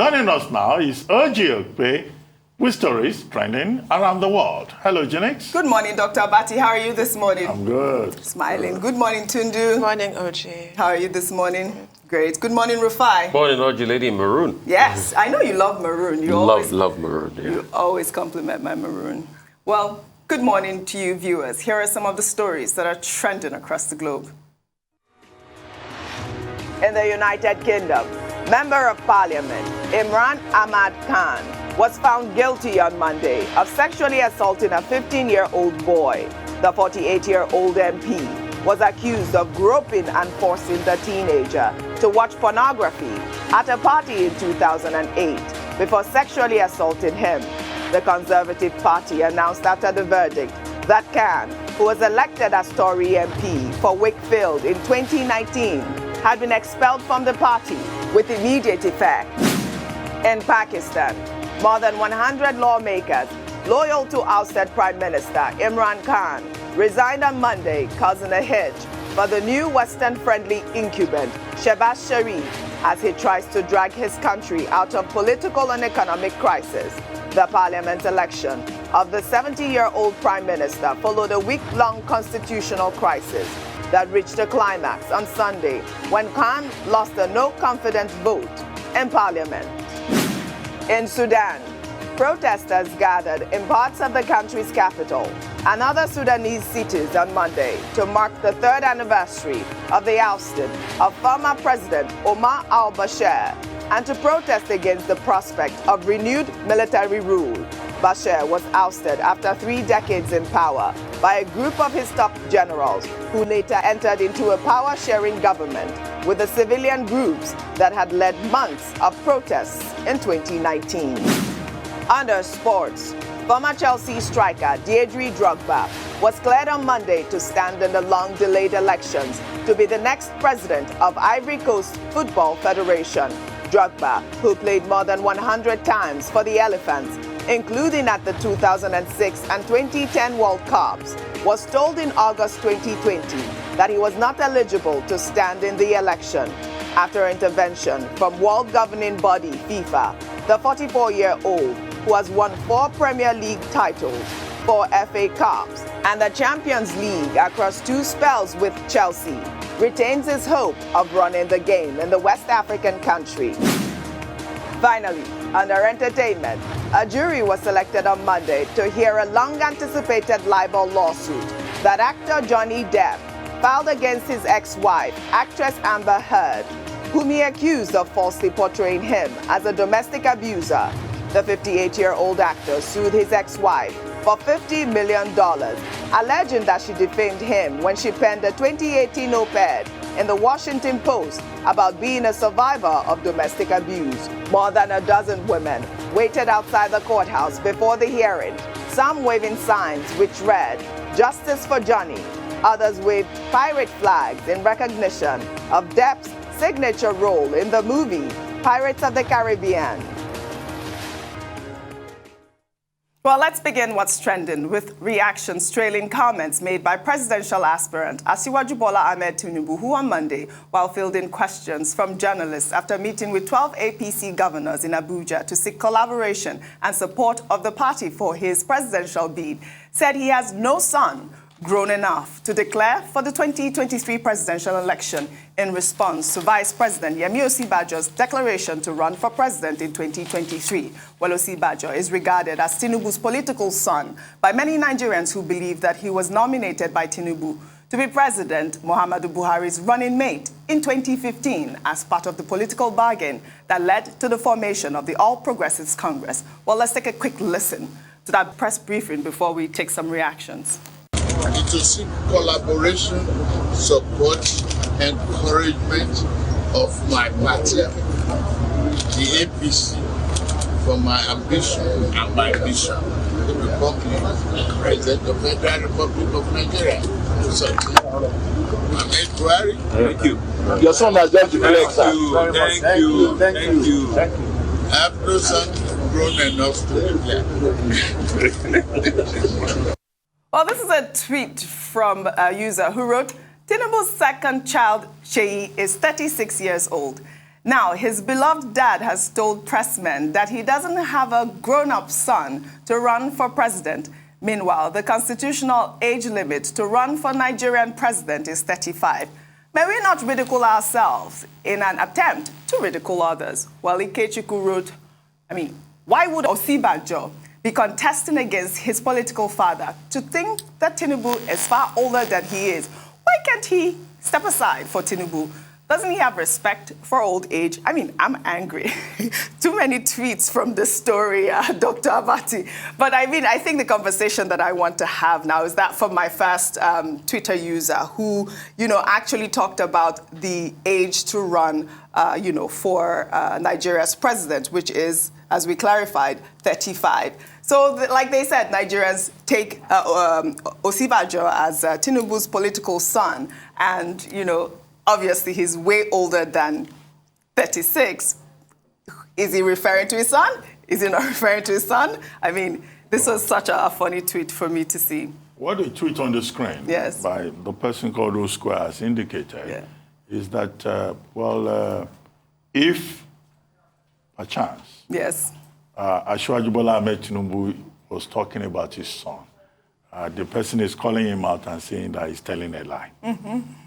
Joining us now is Okpe with stories trending around the world. Hello, Jenix. Good morning, Dr. Abati. How are you this morning? I'm good. Smiling. Good morning, Tundu. Good morning, OG. How are you this morning? Great. Good morning, Rufai. Morning, OG lady in maroon. Yes, I know you love maroon. You love maroon. Yeah. You always compliment my maroon. Well, good morning to you, viewers. Here are some of the stories that are trending across the globe. In the United Kingdom, Member of Parliament Imran Ahmad Khan was found guilty on Monday of sexually assaulting a 15-year-old boy. The 48-year-old MP was accused of groping and forcing the teenager to watch pornography at a party in 2008 before sexually assaulting him. The Conservative Party announced after the verdict that Khan, who was elected as Tory MP for Wakefield in 2019, had been expelled from the party with immediate effect. In Pakistan, more than 100 lawmakers loyal to ousted Prime Minister Imran Khan resigned on Monday, causing a hitch for the new Western-friendly incumbent, Shehbaz Sharif, as he tries to drag his country out of political and economic crisis. The parliament election of the 70-year-old Prime Minister followed a week-long constitutional crisis that reached a climax on Sunday when Khan lost a no-confidence vote in parliament. In Sudan, protesters gathered in parts of the country's capital and other Sudanese cities on Monday to mark the third anniversary of the ousting of former President Omar al-Bashir and to protest against the prospect of renewed military rule. Bashir was ousted after 3 decades in power by a group of his top generals who later entered into a power-sharing government with the civilian groups that had led months of protests in 2019. Under sports, former Chelsea striker Diedre Drogba was cleared on Monday to stand in the long-delayed elections to be the next president of Ivory Coast Football Federation. Drogba, who played more than 100 times for the Elephants, including at the 2006 and 2010 World Cups, was told in August 2020 that he was not eligible to stand in the election. After intervention from world governing body FIFA, the 44-year-old, who has won 4 Premier League titles, 4 FA Cups, and the Champions League across 2 spells with Chelsea, retains his hope of running the game in the West African country. Finally, under entertainment, a jury was selected on Monday to hear a long-anticipated libel lawsuit that actor Johnny Depp filed against his ex-wife, actress Amber Heard, whom he accused of falsely portraying him as a domestic abuser. The 58-year-old actor sued his ex-wife for $50 million, alleging that she defamed him when she penned a 2018 op-ed in the Washington Post about being a survivor of domestic abuse. More than a dozen women waited outside the courthouse before the hearing, some waving signs which read, "Justice for Johnny." Others waved pirate flags in recognition of Depp's signature role in the movie Pirates of the Caribbean. Well, let's begin what's trending with reactions trailing comments made by presidential aspirant Asiwaju Bola Ahmed Tinubu, who on Monday, while fielding questions from journalists after meeting with 12 APC governors in Abuja to seek collaboration and support of the party for his presidential bid, said he has no son grown enough to declare for the 2023 presidential election in response to Vice President Yemi Osinbajo's declaration to run for president in 2023. Well, Osinbajo is regarded as Tinubu's political son by many Nigerians who believe that he was nominated by Tinubu to be President Muhammadu Buhari's running mate in 2015 as part of the political bargain that led to the formation of the All Progressives Congress. Well, let's take a quick listen to that press briefing before we take some reactions. To seek collaboration, support, encouragement of my party, the APC, for my ambition and my vision to become the President of the Federal Republic of Nigeria. Thank you. Your son has just declared. Thank you. I have no son grown enough to declare. Well, this is a tweet from a user who wrote, Tinubu's second child, Sheyi, is 36 years old. Now, his beloved dad has told pressmen that he doesn't have a grown-up son to run for president. Meanwhile, the constitutional age limit to run for Nigerian president is 35. May we not ridicule ourselves in an attempt to ridicule others? Well, Ikechukwu wrote, why would Osinbajo be contesting against his political father? To think that Tinubu is far older than he is, why can't he step aside for Tinubu? Doesn't he have respect for old age? I'm angry. Too many tweets from this story, Dr. Abati. But I think the conversation that I want to have now is that from my first Twitter user who, actually talked about the age to run, for Nigeria's president, which is, as we clarified, 35. So, like they said, Nigerians take Osinbajo as Tinubu's political son, and, obviously, he's way older than 36. Is he referring to his son? Is he not referring to his son? This was such a funny tweet for me to see. What the tweet on the screen by the person called Osquare has indicated is that, if a chance, Asiwaju Bola Ahmed Tinubu was talking about his son, the person is calling him out and saying that he's telling a lie.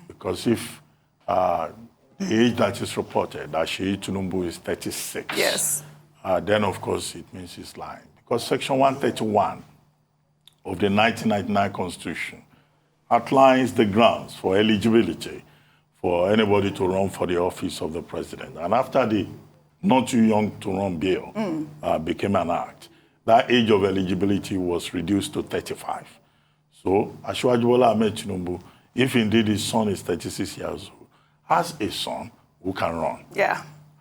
Because if the age that is reported, that Sheyi Tinubu is 36. Then, of course, it means he's lying. Because Section 131 of the 1999 Constitution outlines the grounds for eligibility for anybody to run for the office of the president. And after the Not Too Young to Run bill became an act, that age of eligibility was reduced to 35. So, Asiwaju Bola Ahmed Tinubu, if indeed his son is 36 years old, has a son who can run.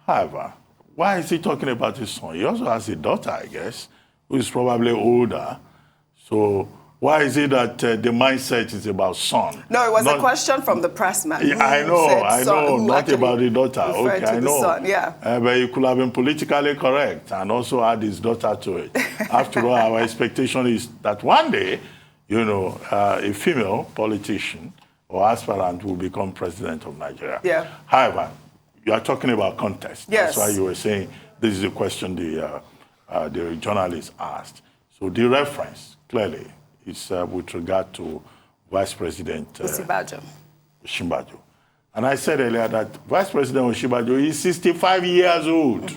However, why is he talking about his son? He also has a daughter, I guess, who is probably older. So why is it that the mindset is about son? No, it was a question from the pressman. I know, not about the daughter. Okay, I know. Son, but he could have been politically correct and also add his daughter to it. After all, our expectation is that one day, a female politician or aspirant will become president of Nigeria. However, you are talking about contest. That's why you were saying this is a question the journalist asked. So the reference, clearly, is with regard to Vice President Osinbajo. And I said earlier that Vice President Osinbajo is 65 years old.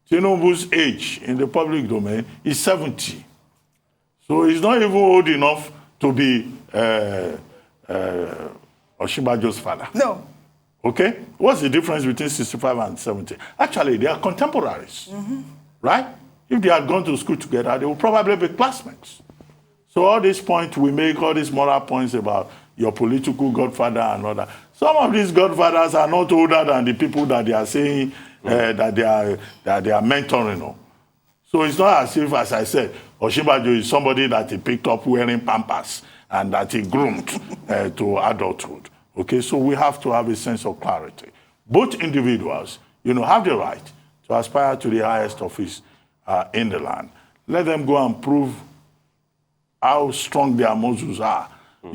Tinubu's age in the public domain is 70. So he's not even old enough to be Osinbajo's father. No. Okay? What's the difference between 65 and 70? Actually, they are contemporaries, right? If they had gone to school together, they would probably be classmates. So all these points we make, all these moral points about your political godfather and all that, some of these godfathers are not older than the people that they are saying that they are mentoring. So it's not as if, as I said, Osinbajo is somebody that he picked up wearing Pampers and that he groomed to adulthood. Okay, so we have to have a sense of clarity. Both individuals, have the right to aspire to the highest office in the land. Let them go and prove how strong their muscles are, on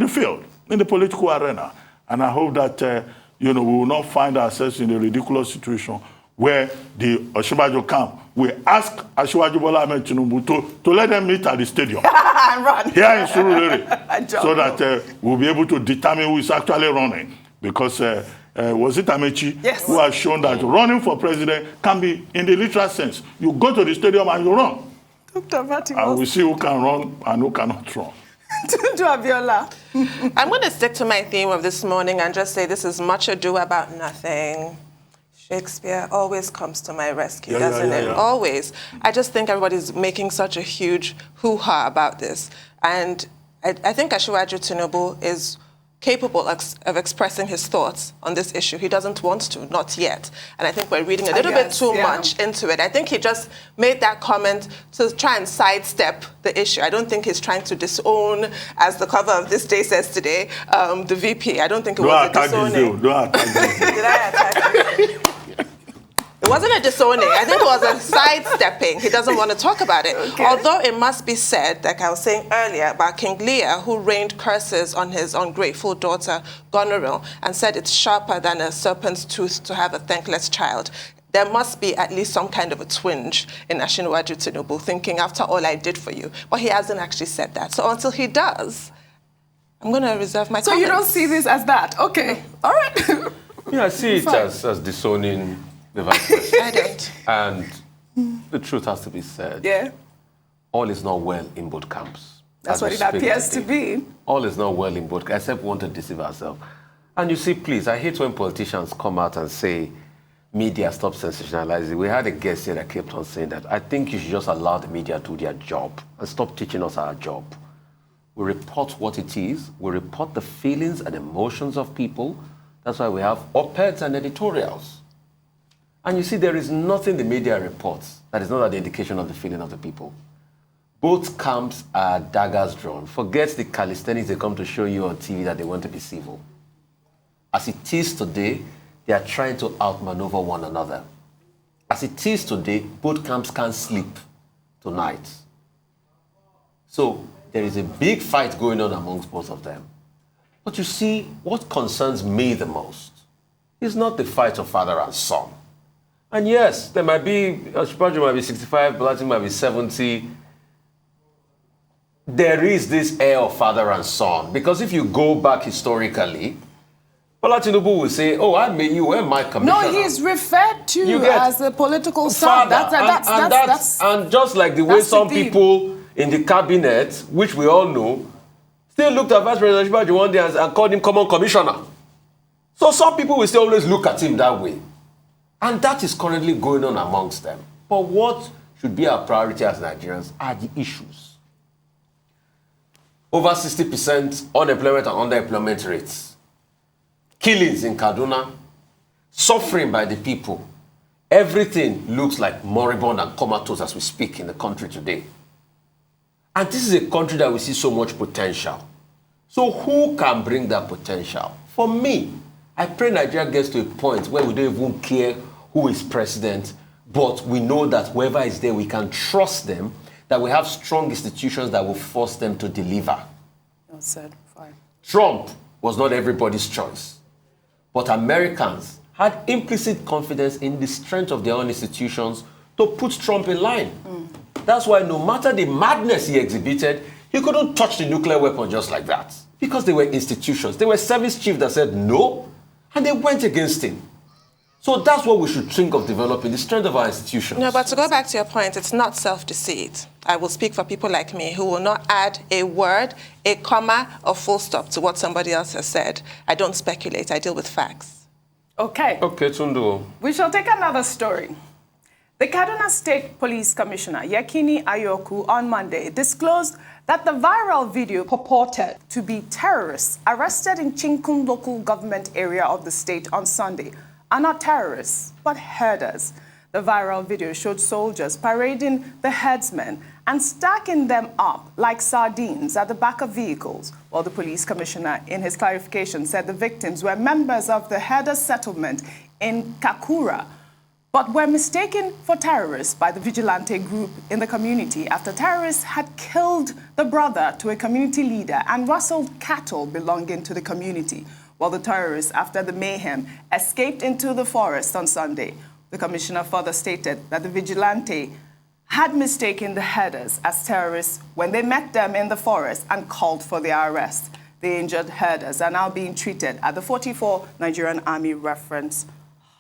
the field, in the political arena. And I hope that, we will not find ourselves in a ridiculous situation where the Osinbajo camp will ask Asiwaju Bola Ahmed Tinubu to let them meet at the stadium here in Surulere, so that we'll be able to determine who is actually running. Because was it Amechi who has shown that running for president can be in the literal sense. You go to the stadium and you run. And we see who can run and who cannot run. I'm going to stick to my theme of this morning and just say this is much ado about nothing. Shakespeare always comes to my rescue, doesn't it? Always. I just think everybody's making such a huge hoo-ha about this. And I think Asiwaju Tinubu is capable of expressing his thoughts on this issue. He doesn't want to, not yet. And I think we're reading a little bit too much into it. I think he just made that comment to try and sidestep the issue. I don't think he's trying to disown, as the cover of this day says today, the VP. I don't think it was a disowning. Don't attack this. Did I attack you? It wasn't a disowning. I think it was a sidestepping. He doesn't want to talk about it. Okay. Although it must be said, like I was saying earlier, about King Lear, who rained curses on his ungrateful daughter, Goneril, and said it's sharper than a serpent's tooth to have a thankless child. There must be at least some kind of a twinge in Asiwaju Tinubu, thinking, after all I did for you. But he hasn't actually said that. So until he does, I'm going to reserve my comments. So you don't see this as that? Okay. All right. Yeah, I see it as disowning the vice president. I don't. And the truth has to be said. Yeah. All is not well in both camps. That's what it appears to be. All is not well in both camps, except we want to deceive ourselves. And you see, please, I hate when politicians come out and say, media, stop sensationalizing. We had a guest here that kept on saying that. I think you should just allow the media to do their job and stop teaching us our job. We report what it is. We report the feelings and emotions of people. That's why we have op-eds and editorials. And you see, there is nothing the media reports that is not an indication of the feeling of the people. Both camps are daggers drawn. Forget the calisthenics they come to show you on TV that they want to be civil. As it is today, they are trying to outmaneuver one another. As it is today, both camps can't sleep tonight. So there is a big fight going on amongst both of them. But you see, what concerns me the most is not the fight of father and son. And yes, there might be, Asiwaju might be 65, Bola might be 70. There is this air of father and son. Because if you go back historically, Bola Tinubu will say, oh, I made you were my commissioner. No, he's referred to as a political son. And just like the way some people in the cabinet, which we all know, still looked at Vice President Asiwaju one day and called him common commissioner. So some people will still always look at him that way. And that is currently going on amongst them. But what should be our priority as Nigerians are the issues. Over 60% unemployment and underemployment rates. Killings in Kaduna. Suffering by the people. Everything looks like moribund and comatose as we speak in the country today. And this is a country that we see so much potential. So who can bring that potential? For me, I pray Nigeria gets to a point where we don't even care who is president, but we know that whoever is there, we can trust them, that we have strong institutions that will force them to deliver. Well said. Fine. Trump was not everybody's choice, but Americans had implicit confidence in the strength of their own institutions to put Trump in line. That's why no matter the madness he exhibited, he couldn't touch the nuclear weapon just like that. Because they were institutions. They were service chiefs that said no, and they went against him. So that's what we should think of developing, the strength of our institutions. No, but to go back to your point, it's not self-deceit. I will speak for people like me who will not add a word, a comma, or full stop to what somebody else has said. I don't speculate. I deal with facts. Okay. Okay, Tundu. We shall take another story. The Kaduna State Police Commissioner, Yekini Ayoku, on Monday disclosed that the viral video purported to be terrorists arrested in Chikun Local Government Area of the state on Sunday are not terrorists, but herders. The viral video showed soldiers parading the herdsmen and stacking them up like sardines at the back of vehicles, while the police commissioner, in his clarification, said the victims were members of the herders settlement in Kakura, but were mistaken for terrorists by the vigilante group in the community after terrorists had killed the brother to a community leader and rustled cattle belonging to the community, while the terrorists, after the mayhem, escaped into the forest on Sunday. The commissioner further stated that the vigilante had mistaken the herders as terrorists when they met them in the forest and called for their arrest. The injured herders are now being treated at the 44 Nigerian Army Reference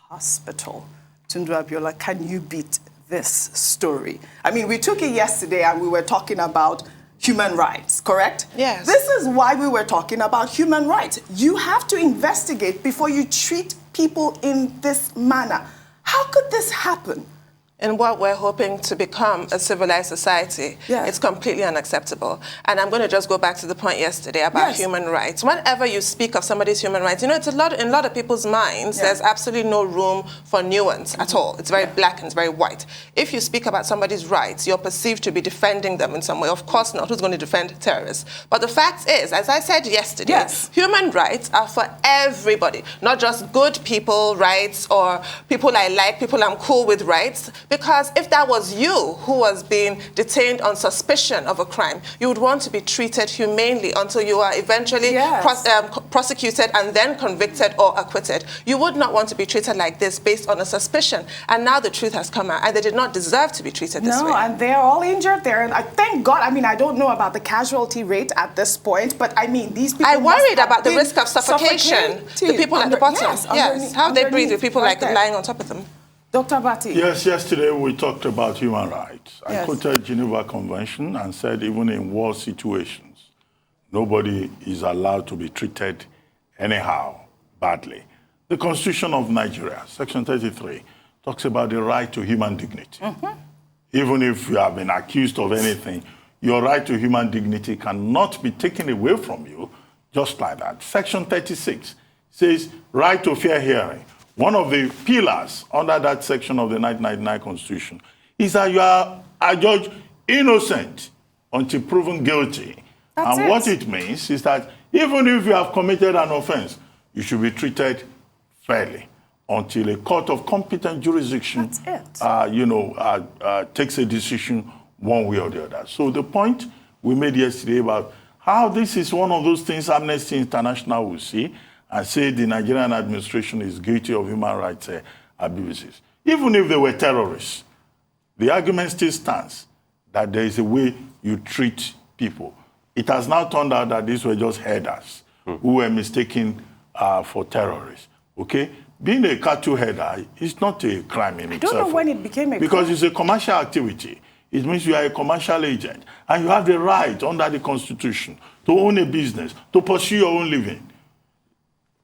Hospital. Tundu Abiola, can you beat this story? I mean, we took it yesterday and we were talking about human rights, correct? Yes. This is why we were talking about human rights. You have to investigate before you treat people in this manner. How could this happen? in what we're hoping to become a civilized society, it's completely unacceptable. And I'm going to just go back to the point yesterday about human rights. Whenever you speak of somebody's human rights, you know, it's in a lot of people's minds, there's absolutely no room for nuance at all. It's very black and it's very white. If you speak about somebody's rights, you're perceived to be defending them in some way. Of course not. Who's going to defend terrorists? But the fact is, as I said yesterday, human rights are for everybody, not just good people rights or people I like, people I'm cool with rights. Because if that was you who was being detained on suspicion of a crime, you would want to be treated humanely until you are eventually prosecuted and then convicted or acquitted. You would not want to be treated like this based on a suspicion. And now the truth has come out, and they did not deserve to be treated this way. No, and they're all injured there. And I thank God, I mean, I don't know about the casualty rate at this point, but I mean, these people. I worried about the risk of suffocation. The people at the bottom. Yes, how they breathe with people like lying on top of them. Dr. Bati. Yes, yesterday we talked about human rights. I quoted Geneva Convention and said even in war situations, nobody is allowed to be treated anyhow, badly. The Constitution of Nigeria, Section 33, talks about the right to human dignity. Even if you have been accused of anything, your right to human dignity cannot be taken away from you just like that. Section 36 says right to fair hearing. One of the pillars under that section of the 1999 Constitution is that you are adjudged innocent until proven guilty. What it means is that even if you have committed an offense, you should be treated fairly until a court of competent jurisdiction takes a decision one way or the other. So the point we made yesterday about how this is one of those things Amnesty International will see and say the Nigerian administration is guilty of human rights abuses. Even if they were terrorists, the argument still stands that there is a way you treat people. It has now turned out that these were just herders who were mistaken for terrorists. Okay? Being a cattle herder is not a crime in itself. I don't know when it became a crime. Because it's a commercial activity. It means you are a commercial agent. And you have the right under the Constitution to own a business, to pursue your own living.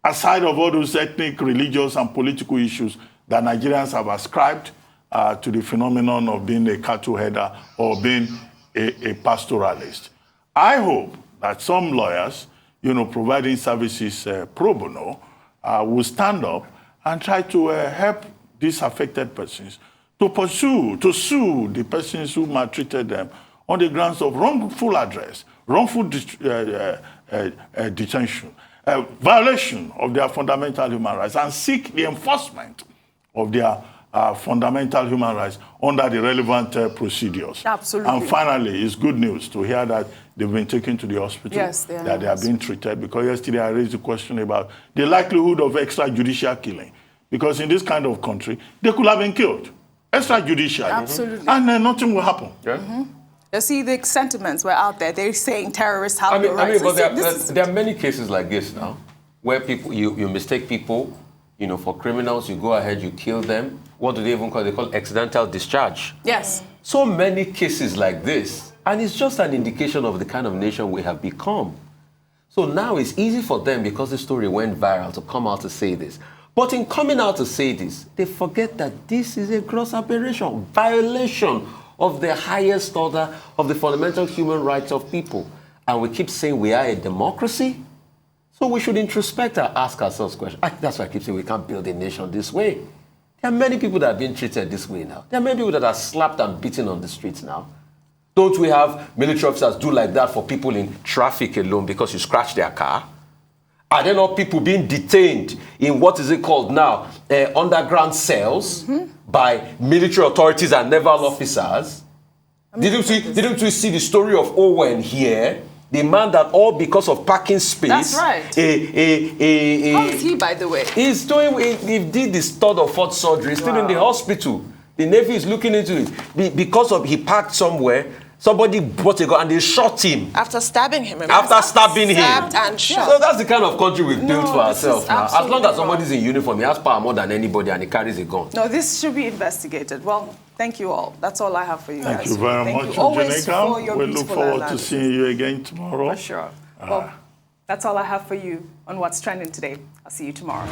Aside of all those ethnic, religious, and political issues that Nigerians have ascribed to the phenomenon of being a cattle herder or being a pastoralist. I hope that some lawyers, providing services pro bono, will stand up and try to help these affected persons to sue the persons who maltreated them on the grounds of wrongful address, wrongful detention, violation of their fundamental human rights, and seek the enforcement of their fundamental human rights under the relevant procedures. Absolutely. And finally, it's good news to hear that they've been taken to the hospital, that they are being treated, because yesterday I raised a question about the likelihood of extrajudicial killing. Because in this kind of country, they could have been killed extrajudicially. Absolutely. And nothing will happen. You see, the sentiments were out there. They're saying terrorists have no rights. But there are many cases like this now, where people you mistake people, for criminals. You go ahead, you kill them. What do they even call it? They call accidental discharge. Yes. So many cases like this, and it's just an indication of the kind of nation we have become. So now it's easy for them, because the story went viral, to come out to say this. But in coming out to say this, they forget that this is a gross aberration, violation of the highest order of the fundamental human rights of people. And we keep saying we are a democracy, so we should introspect and ask ourselves questions. That's why I keep saying we can't build a nation this way. There are many people that are being treated this way now. There are many people that are slapped and beaten on the streets now. Don't we have military officers do like that for people in traffic alone because you scratch their car? Are there not people being detained in what is it called now, underground cells by military authorities and naval officers? Didn't we see the story of Owen here? The man that all because of parking space. That's right. How is he, by the way? He did his third or fourth surgery, still in the hospital. The Navy is looking into it. Because he parked somewhere, somebody brought a gun and they shot him. After stabbing him. Stabbed and shot. So that's the kind of country we've built for ourselves now. As long as somebody's in uniform, he has power more than anybody and he carries a gun. No, this should be investigated. Well, thank you all. That's all I have for you guys. Thank you very much, Janika. We look forward to seeing you again tomorrow. For sure. Well, that's all I have for you on What's Trending today. I'll see you tomorrow.